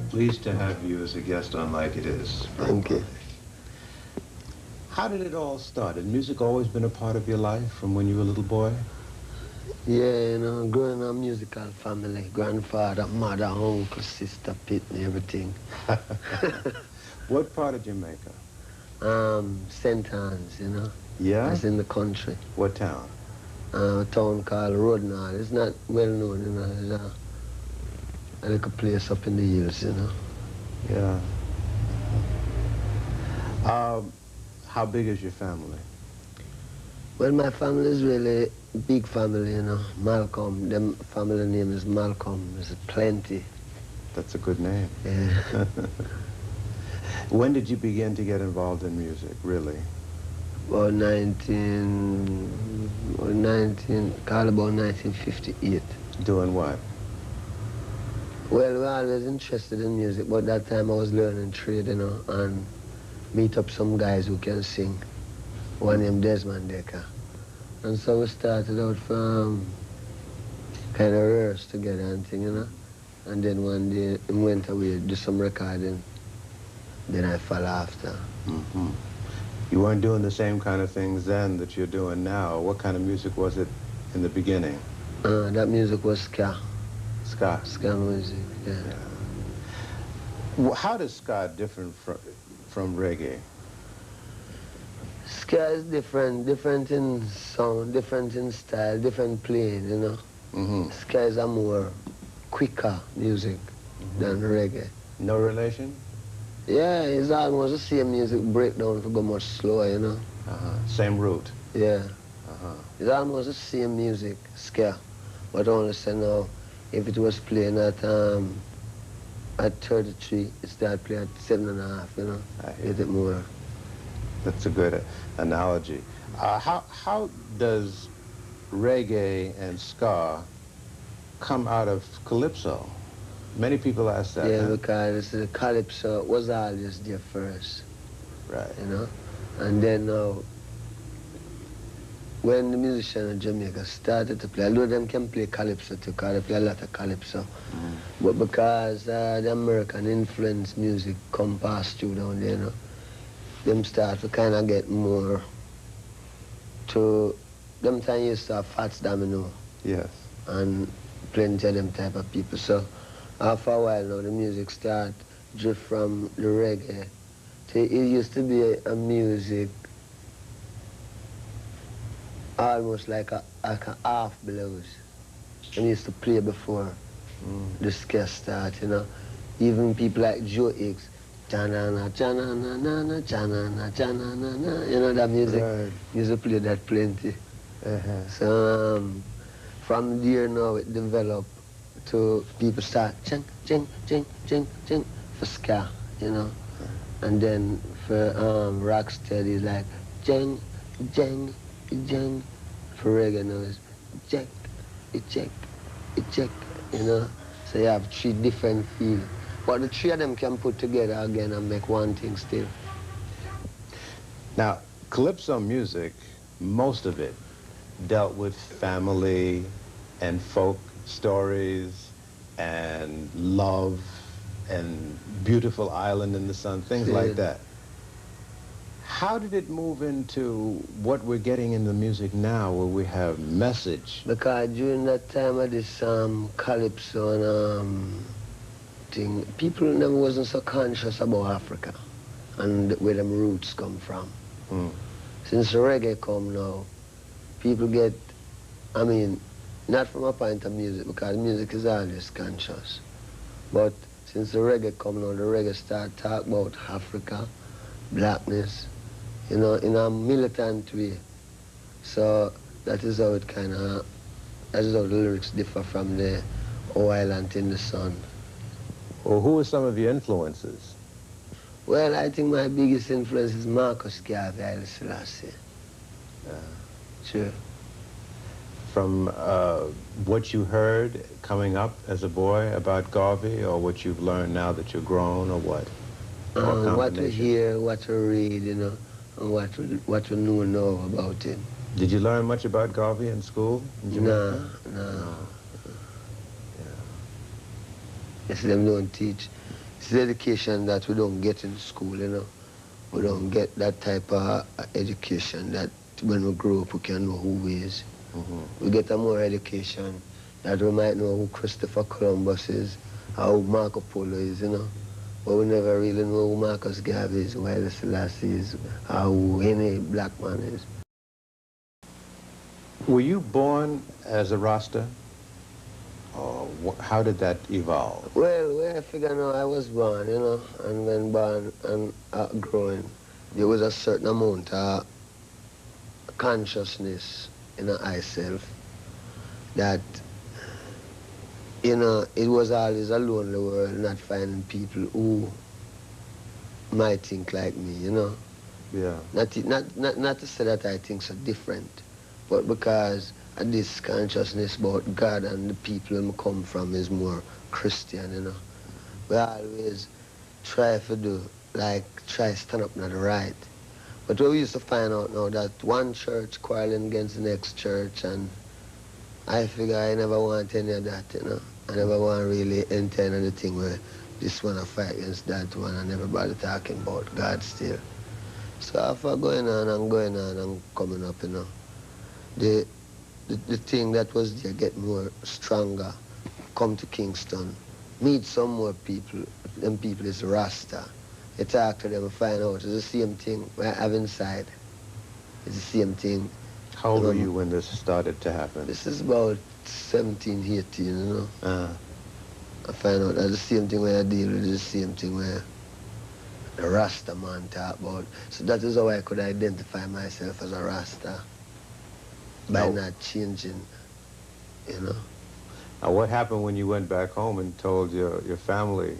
Pleased to have you as a guest on Like It Is. Thank you. How did it all start? Had music always been a part of your life from when you were a little boy? Yeah, you know, growing up musical family, grandfather, mother, uncle, sister, Pitney, everything. What part of Jamaica? St. Anne's, you know. Yeah? That's in the country. What town? A town called Rodnall. It's not well known, you know. It's a little place up in the hills, you know. Yeah. How big is your family? Well, my family is really big family, you know. Malcolm, them family name is Malcolm. There's plenty. That's a good name. Yeah. When did you begin to get involved in music, really? About 1958. Doing what? Well, we were always interested in music, but that time I was learning trade, you know, and meet up some guys who can sing. One named Desmond Decker. And so we started out from kind of rehearse together and thing, you know. And then one day he went away, do some recording. Then I fell after. Mm-hmm. You weren't doing the same kind of things then that you're doing now. What kind of music was it in the beginning? That music was ska. Ska? Ska music, yeah. Well, how does ska differ from reggae? Ska is different in sound, different in style, different playing, you know. Mm-hmm. Ska is a more quicker music than reggae. No relation? Yeah, it's almost the same music breakdown to go much slower, you know. Same root? Yeah. It's almost the same music, ska. But only say now, if it was playing at 33, it started playing at 7.5, you know. I A hear little bit more. That's a good analogy. How does reggae and ska come out of calypso? Many people ask that. Yeah, huh? because the calypso was always there first. Right. You know? And then now, when the musicians in Jamaica started to play, although them can play calypso too, because they play a lot of calypso, but because the American influence music come past through down there, you know, them start to kind of get more to, them time used to have Fats Domino. Yes. And plenty of them type of people. So after a while now, the music start drift from the reggae. It used to be a music almost like a half blues. And used to play before the ska start, you know. Even people like Joe Hicks, cha-na-na, cha-na-na-na-na, cha-na-na, cha-na-na-na, you know that music? Right. Used to play that plenty. So from there now it developed to people start ching, ching, ching, ching, ching for ska, you know. And then for rocksteady like jing, jing, jing. For reggae now it's check, check, check, you know. So you have three different feels. But the three of them can put together again and make one thing still. Now, calypso music, most of it dealt with family and folk stories and love and beautiful island in the sun, things like that. How did it move into what we're getting in the music now, where we have message? Because during that time of this calypso and thing, people never wasn't so conscious about Africa and where them roots come from. Since the reggae come now, people get, I mean, not from a point of music, because music is always conscious. But since the reggae come now, the reggae start talk about Africa, blackness, you know, in a militant way. So that is how it kind of, that is how the lyrics differ from the Oh Island in the Sun. Well, who are some of your influences? Well, I think my biggest influence is Marcus Garvey, Haile Selassie. Sure. From what you heard coming up as a boy about Garvey, or what you've learned now that you're grown, or what? What we hear, what we read, you know, and what we know about it. Did you learn much about Garvey in school in Jamaica? No. Yes, them don't teach. It's the education that we don't get in school, you know. We don't get that type of education that when we grow up we can know who we is. We get a more education that we might know who Christopher Columbus is, or who Marco Polo is, you know. But we never really know who Marcus Garvey is, who Haile Selassie is, or who any black man is. Were you born as a Rasta? Or how did that evolve? Well, where I figure now I was born, you know, and when born and growing, there was a certain amount of consciousness in myself that, you know, it was always a lonely world, not finding people who might think like me, you know. Yeah. Not to say that I think so different, but because this consciousness about God and the people I come from is more Christian, you know. We always try to do, like, try to stand up to the right. But we used to find out now that one church quarreling against the next church, and I figure I never want any of that, you know. I never want to really enter into the thing where this one I fight against that one and everybody talking about God still. So after going on and coming up, you know, the thing that was there get more stronger, come to Kingston, meet some more people, them people is Rasta. You talk to them and find out it's the same thing I have inside. It's the same thing. How old were you when this started to happen? This is about 17, 18, you know. I find out that the same thing where I deal with is the same thing where the Rasta man talk about. So that is how I could identify myself as a Rasta. By not changing, you know. Now, what happened when you went back home and told your family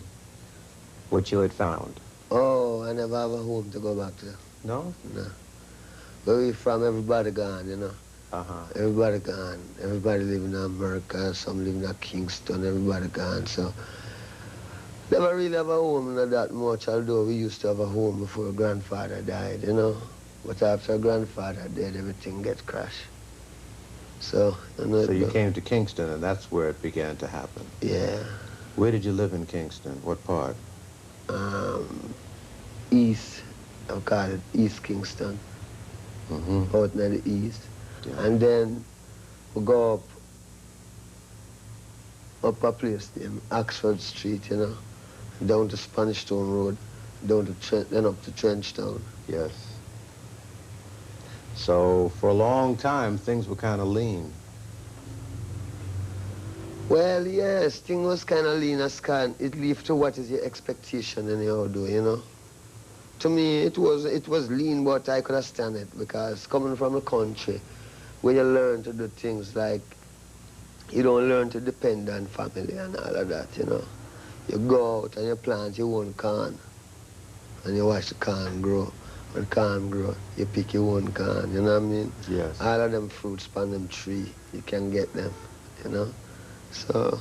what you had found? Oh, I never have a home to go back to. No? No. Where we from, everybody gone, you know. Everybody gone. Everybody living in America, some living in Kingston, everybody gone. So, never really have a home, not that much, although we used to have a home before grandfather died, you know. But after grandfather died, everything gets crashed. So, you know, so you came to Kingston, and that's where it began to happen. Yeah. Where did you live in Kingston? What part? East. I call it East Kingston. Out near the east. Yeah. And then we go up a place named Oxford Street, you know, down to Spanish Town Road, down to then up to Trenchtown. Yes. So for a long time, things were kind of lean. Well, yes, things was kind of lean as can. It leaves to what is your expectation anyhow, do, you know. To me, it was lean, but I could understand it because coming from a country where you learn to do things like you don't learn to depend on family and all of that, you know. You go out and you plant your own corn and you watch the corn grow. When corn grow, you pick your own corn, you know what I mean? Yes. All of them fruits on them tree, you can get them, you know? So...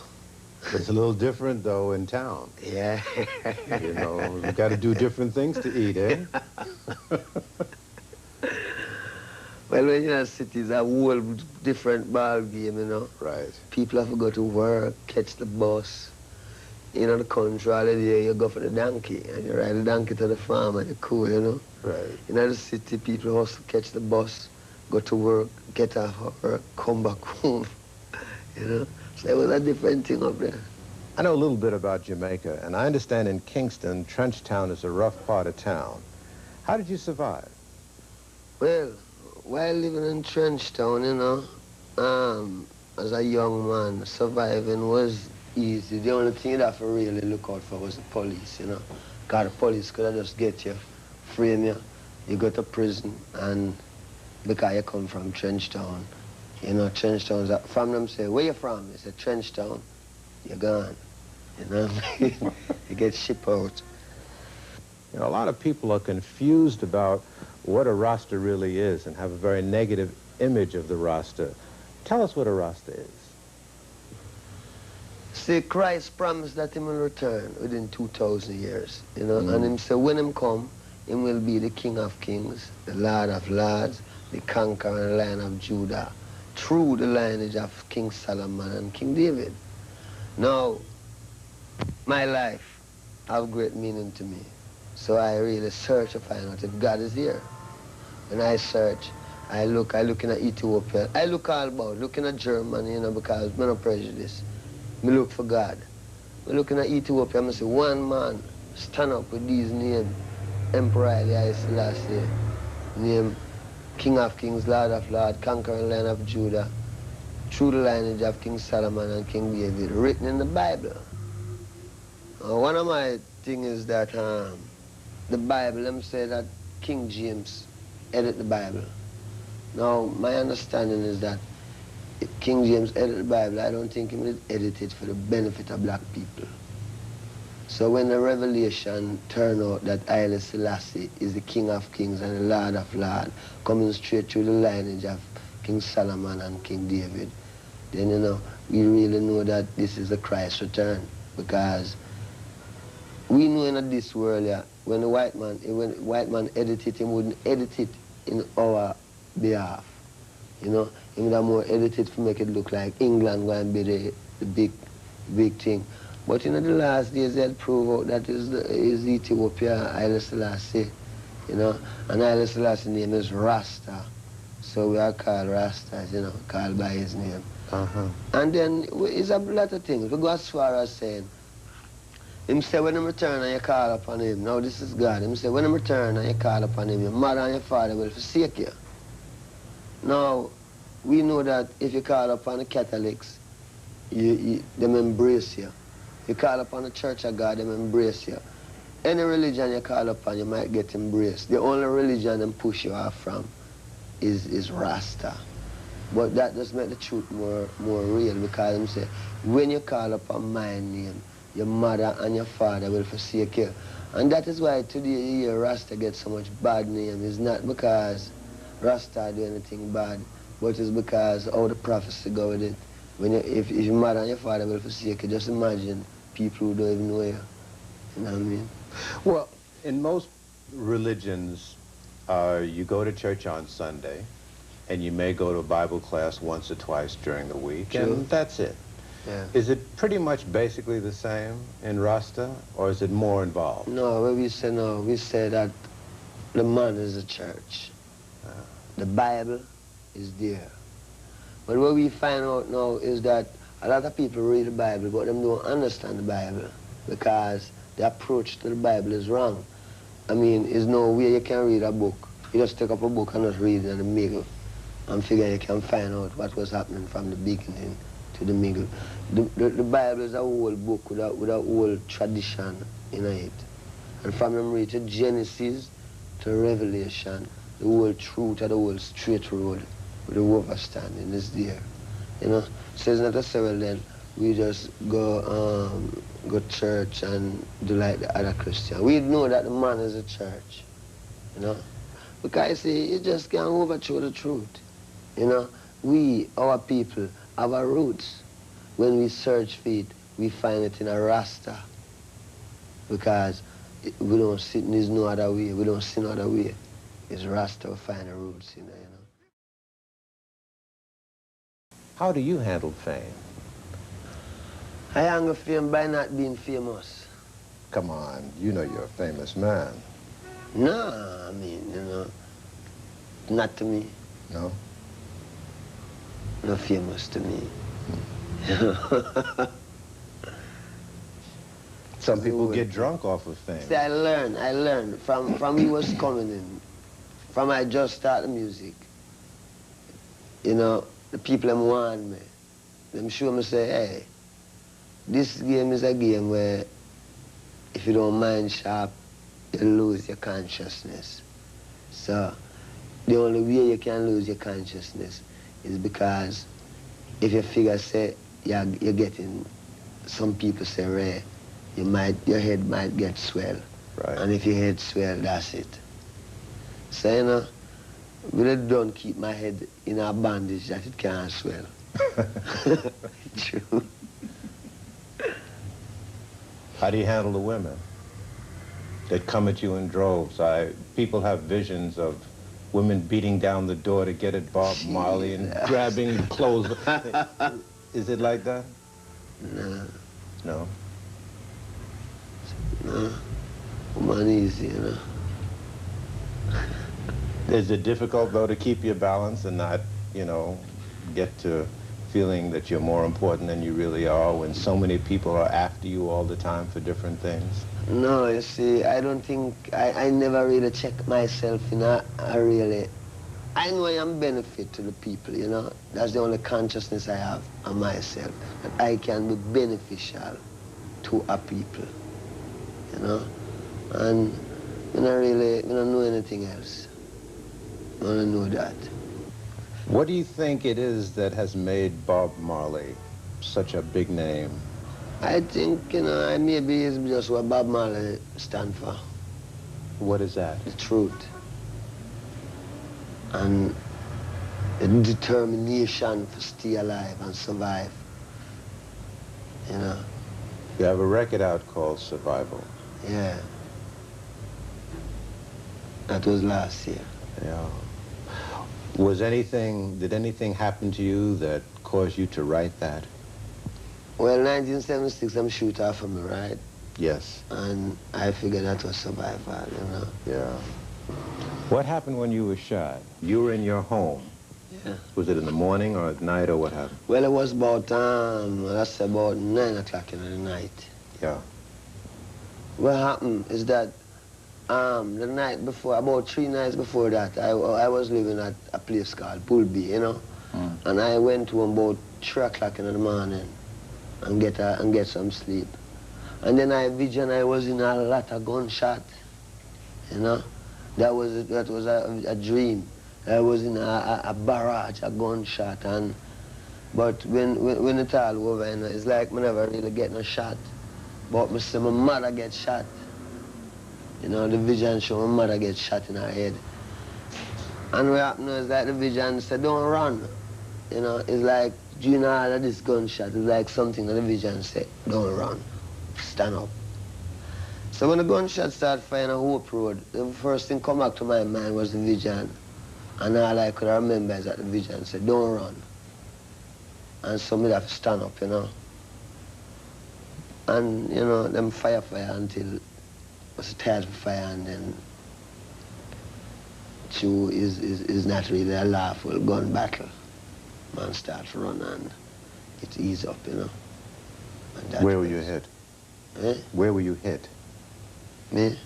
It's a little different, though, in town. Yeah. You know, we've got to do different things to eat, eh? Well, when you're in cities, a whole different ball game, you know? Right. People have to go to work, catch the bus. You know, the country, all the day, you go for the donkey, and you ride the donkey to the farm, and you're cool, you know? Right. In the city, people also catch the bus, go to work, get off work, come back home, you know? So it was a different thing up there. I know a little bit about Jamaica, and I understand in Kingston, Trenchtown is a rough part of town. How did you survive? Well, while living in Trenchtown, you know, as a young man, surviving was easy. The only thing you'd have to really look out for was the police, you know. Because the police could have just get you, frame you, you go to prison, and because you come from Trenchtown, you know, Trenchtown's from them say, where you from? You say, Trenchtown, you're gone. You know, you get shipped out. You know, a lot of people are confused about what a Rasta really is and have a very negative image of the Rasta. Tell us what a Rasta is. See, Christ promised that he will return within 2,000 years, you know, and him say, when him come, he will be the King of Kings, the Lord of Lords, the conquering Lion of Judah, through the lineage of King Solomon and King David. Now, my life have great meaning to me. So I really search to find out if God is here. When I search, I look in at Ethiopia. I look all about, looking at Germany, you know, because I'm not prejudice. I look for God. I looking at Ethiopia, I see one man stand up with these names. Emperor Haile Selassie, name King of Kings, Lord of Lords, conquering Lion of Judah, through the lineage of King Solomon and King David, written in the Bible. One of my things is that the Bible, them say that King James edit the Bible. Now, my understanding is that if King James edit the Bible, I don't think he would edit it for the benefit of black people. So when the revelation turned out that Haile Selassie is the King of Kings and the Lord of Lords, coming straight through the lineage of King Solomon and King David, then, you know, we really know that this is the Christ return. Because we know in this world, yeah, when the white man edit it, he wouldn't edit it in our behalf. You know, he would have more edited to make it look like England going to be the big thing. But in the last days, they'll prove out that is Ethiopia, Haile Selassie, you know, and Haile Selassie's name is Rasta. So we are called Rastas, you know, called by his name. And then it's a lot of things. We go as far as saying, him say when him return and you call upon him, now this is God, him say when him return and you call upon him, your mother and your father will forsake you. Now, we know that if you call upon the Catholics, them embrace you. You call upon the Church of God, them embrace you. Any religion you call upon, you might get embraced. The only religion them push you off from is Rasta. But that does make the truth more real, because them say, when you call upon my name, your mother and your father will forsake you. And that is why today you hear Rasta get so much bad name. It's not because Rasta do anything bad, but it's because how the prophecy go with it. When if your mother and your father will forsake you, just imagine people who don't even know you. You know what I mean? Well, in most religions, you go to church on Sunday, and you may go to a Bible class once or twice during the week, and that's it. Yeah. Is it pretty much basically the same in Rasta, or is it more involved? No, we say that the man is the church. The Bible is there. But what we find out now is that a lot of people read the Bible, but them don't understand the Bible, because the approach to the Bible is wrong. I mean, there's no way you can read a book. You just take up a book and just read it in the middle and figure you can find out what was happening from the beginning to the middle. The Bible is a whole book with a whole tradition in it. And from them read to Genesis to Revelation, the whole truth of the whole straight road with the overstanding is there. You know? So it's not a say, well then, we just go church and do like the other Christian. We know that the man is a church, you know? Because see, you just can't overthrow the truth. You know, we, our people, have our roots. When we search for it, we find it in a Rasta. Because we don't see, there's no other way, we don't see no other way. It's Rasta we find the roots in there, you know. How do you handle fame? I handle fame by not being famous. Come on, you know you're a famous man. No, I mean, you know, not to me. No? Not famous to me. Some people get drunk off of fame. See, I learned from we was coming in, from I just started music. You know, the people them want me. Them show me say, hey, this game is a game where if you don't mind sharp, you lose your consciousness. So the only way you can lose your consciousness is because if you figure say you're getting, some people say rare, your head might get swell. Right. And if your head swell, that's it. So you know, really don't keep my head in a bandage that it can't swell. True. How do you handle the women that come at you in droves? People have visions of women beating down the door to get at Bob Marley and grabbing clothes. Is it like that? No. No? Woman easy, you know. Is it difficult, though, to keep your balance and not, you know, get to feeling that you're more important than you really are when so many people are after you all the time for different things? No, you see, I don't think, I never really check myself, you know, I really, I know I am benefit to the people, you know. That's the only consciousness I have on myself, that I can be beneficial to a people, you know. And I don't know anything else. I don't know that. What do you think it is that has made Bob Marley such a big name? I think, you know, maybe it's just what Bob Marley stand for. What is that? The truth. And the determination to stay alive and survive. You know? You have a record out called Survival. Yeah. That was last year. Yeah. Did anything happen to you that caused you to write that? Well, 1976, I'm shoot off of me, right? Yes. And I figured that was survival, you know? Yeah. What happened when you were shot? You were in your home. Yeah. Was it in the morning or at night or what happened? Well, it was about, that's about 9 o'clock in the night. Yeah. What happened is that the night before, about 3 nights before that, I was living at a place called Bullby, you know? And I went home about 3 o'clock in the morning and get some sleep. And then I vision I was in a lot of gunshot, you know? That was a dream. I was in a barrage, a gunshot, but when it's all over, you know, it's like I never really get no shot. But I see my mother get shot. You know, the vision show my mother get shot in her head. And what happened is that the vision said, don't run. You know, it's like, you know, all of this gunshot is like something that the vision said, don't run, stand up. So when the gunshot started firing on Hope Road, the first thing come back to my mind was the vision. And all I could remember is that the vision said, don't run. And so me have to stand up, you know. And, you know, them fire until was tired of fire, and then two is not really a lawful gun battle. Man starts to run and it ease up, you know. Where were you hit? Eh? Where were you hit? Me?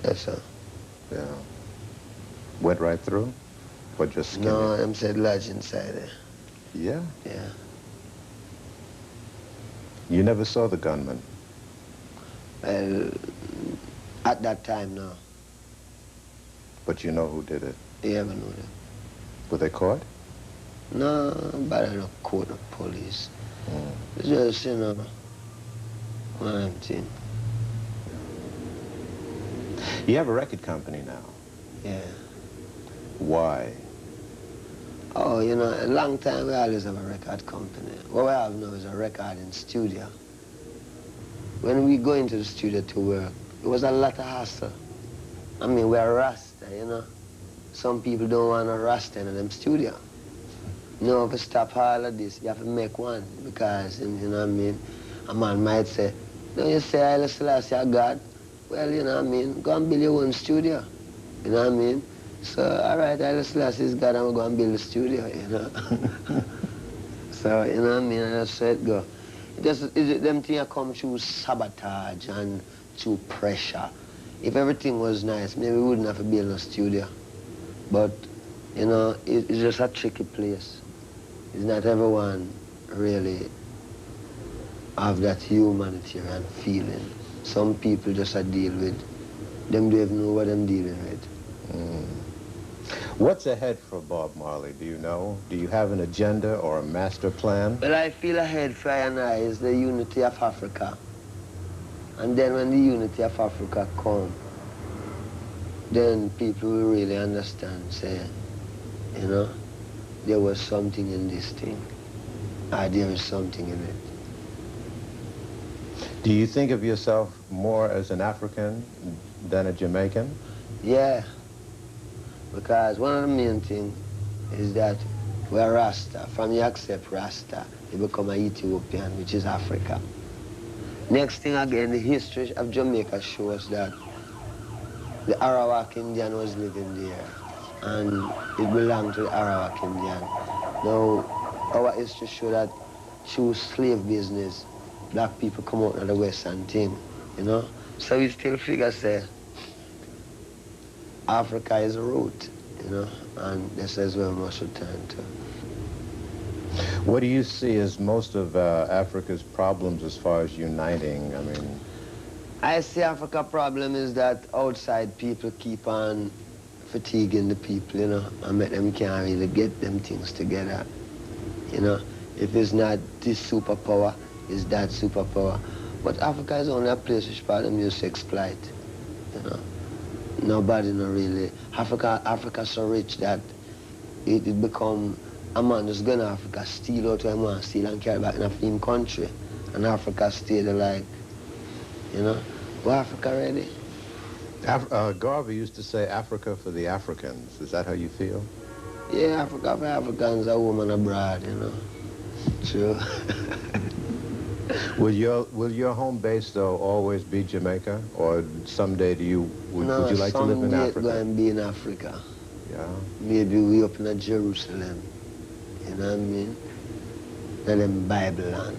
Yes, sir. Yeah. Went right through? Or just skinned No, it? I'm said lodge inside there. Yeah? Yeah. You never saw the gunman? Well, at that time, no. But you know who did it? You ever know that? Were they caught? No, but I don't court the police. It's just, you know, one of them thing. You have a record company now. Yeah. Why? Oh, you know, a long time we always have a record company. What we have now is a recording studio. When we go into the studio to work, it was a lot of hassle. I mean, we're Rasta, you know. Some people don't want a Rasta in them studio. You know, if you stop all of this, you have to make one because, you know what I mean? A man might say, no, you say Haile Selassie are God. Well, you know what I mean? Go and build your own studio. You know what I mean? So, all right, Haile Selassie is God, I'm going to go and build a studio, you know? So, you know what I mean? And that's how it go. Them things come through sabotage and through pressure. If everything was nice, maybe we wouldn't have to build a studio. But, you know, it's just a tricky place. It's not everyone really have that humanitarian feeling. Some people just deal with, them don't even know what I'm dealing with. What's ahead for Bob Marley, do you know? Do you have an agenda or a master plan? Well, I feel ahead for I and I is the unity of Africa. And then when the unity of Africa come, then people will really understand, say, you know, there was something in this thing. Or there is something in it. Do you think of yourself more as an African than a Jamaican? Yeah. Because one of the main things is that we're Rasta. From you accept Rasta, you become an Ethiopian, which is Africa. Next thing again, the history of Jamaica shows that the Arawak Indian was living there, and it belonged to the Arawak Indian. Now, our history shows that through slave business, black people come out of the Western thing, you know? So we still figure, say, Africa is a root, you know, and this is where we must return to. What do you see as most of Africa's problems as far as uniting? I mean, I see Africa's problem is that outside people keep on fatiguing the people, you know, and make them can't really get them things together, you know. If it's not this superpower, it's that superpower. But Africa is only a place which part of them used to exploit, you know. Nobody no really. Africa's so rich that it become a man just go to Africa, steal out what he want, steal and carry back in a film country. And Africa stay there like, you know, well, Africa ready. Garvey used to say Africa for the Africans. Is that how you feel? Yeah, Africa for Africans, a woman abroad, you know. True. Will your home base, though, always be Jamaica? Or someday would you like to live in Africa? No, someday it's going to be in Africa. Yeah. Maybe we up in Jerusalem, you know what I mean? And then Bible land.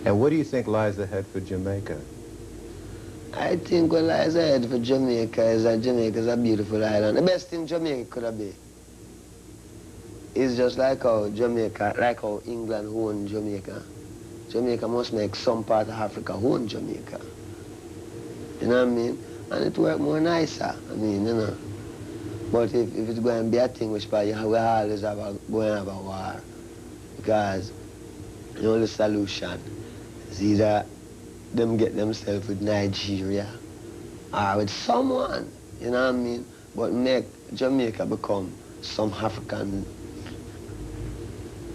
And what do you think lies ahead for Jamaica? I think what lies ahead for Jamaica is that Jamaica is a beautiful island. The best thing Jamaica could have been is just like how Jamaica, like how England owned Jamaica. Jamaica must make some part of Africa own Jamaica. You know what I mean? And it work more nicer, I mean, you know. But if it's going to be a thing which probably we always going to have a war. Because the only solution is either them get themselves with Nigeria or with someone, you know what I mean? But make Jamaica become some African,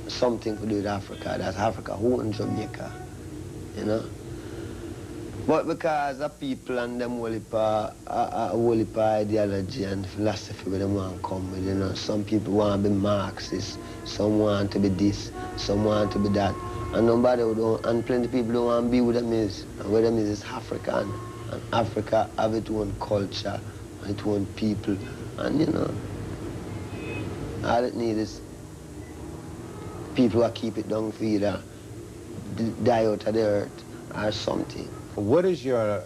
something to do with Africa, that Africa owns Jamaica, you know? But because the people and them whole heap ideology and philosophy where they want to come with, you know, some people want to be Marxist, some want to be this, some want to be that. And nobody don't, and plenty of people don't want to be with them is. And where them is African. And Africa have its own culture, and its own people. And you know, all it needs is people who keep it down for either die out of the earth or something. What is your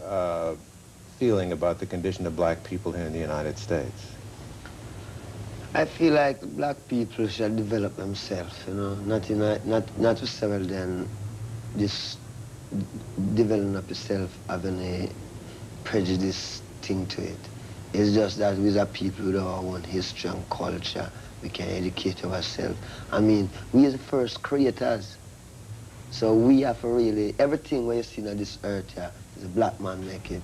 feeling about the condition of black people here in the United States? I feel like black people should develop themselves, you know, not to several then just developing up yourself having a prejudice thing to it. It's just that we are people with our own history and culture. We can educate ourselves. I mean, we are the first creators. So we have to really, everything when you see on this earth here, is a black man make it.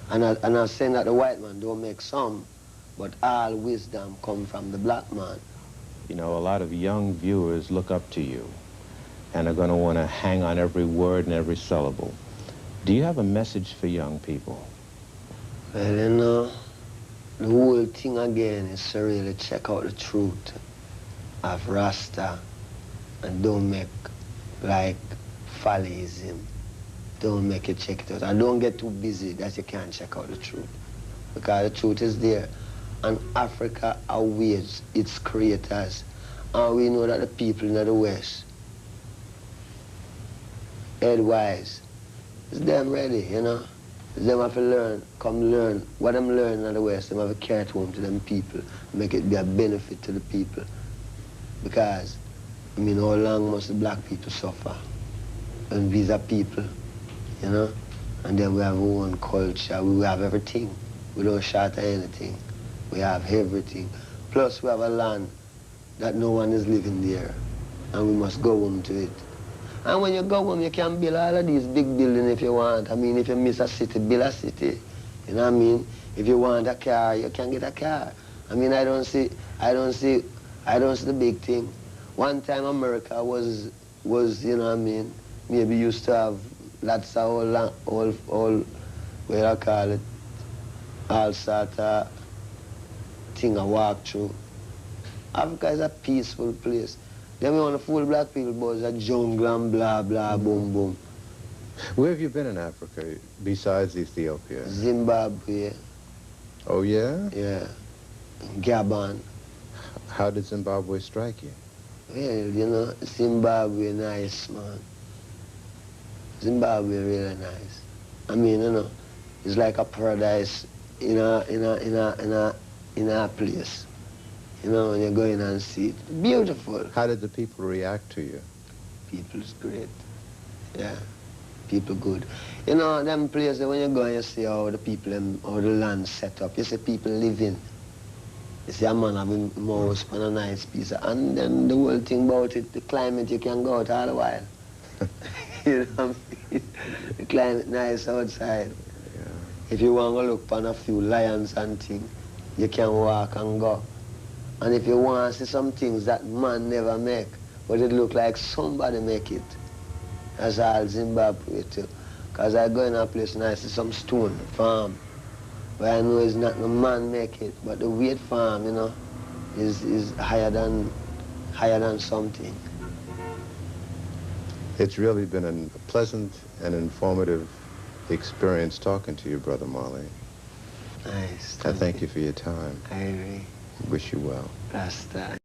And I'm saying that the white man don't make some, but all wisdom come from the black man. You know, a lot of young viewers look up to you and are going to want to hang on every word and every syllable. Do you have a message for young people? Well, you know, the whole thing again is to really check out the truth of Rasta and don't make like follyism. Don't make it check it out. And don't get too busy that you can't check out the truth. Because the truth is there. And Africa awaits its creators. And we know that the people in the West, head-wise, it's them ready, you know. Them have to learn, come learn. What them learning in the West, them have to carry it home to them people, make it be a benefit to the people. Because, I mean, how long must the black people suffer? And these are people, you know? And then we have our own culture, we have everything. We don't short anything. We have everything. Plus we have a land that no one is living there. And we must go home to it. And when you go home, you can build all of these big buildings if you want. I mean, if you miss a city, build a city. You know what I mean? If you want a car, you can get a car. I mean, I don't see the big thing. One time America was, you know what I mean, maybe used to have lots of all what I call it, all sort of thing I walk through. Africa is a peaceful place. Then we want to fool black people, but it's a jungle and blah, blah, boom, boom. Where have you been in Africa besides Ethiopia? Zimbabwe, Oh, yeah? yeah, Gabon. How did Zimbabwe strike you? Well, you know, Zimbabwe nice, man. Zimbabwe really nice. I mean, you know, it's like a paradise in a place. You know, when you go in and see it. Beautiful. How did the people react to you? People's great. Yeah. People good. You know, them places when you go and you see how the people, how the land set up, you see people living. You see a man having mouse on a nice piece. And then the whole thing about it, the climate, you can go out all the while. You know what I mean? The climate nice outside. Yeah. If you want to look on a few lions and things, you can walk and go. And if you want to see some things that man never make, but it look like somebody make it, that's all Zimbabwe too. Because I go in a place and I see some stone farm, but I know it's not no man make it, but the weight farm, you know, is higher than something. It's really been a pleasant and informative experience talking to you, Brother Marley. Nice. I thank you for your time. I really Wish you well. Rasta.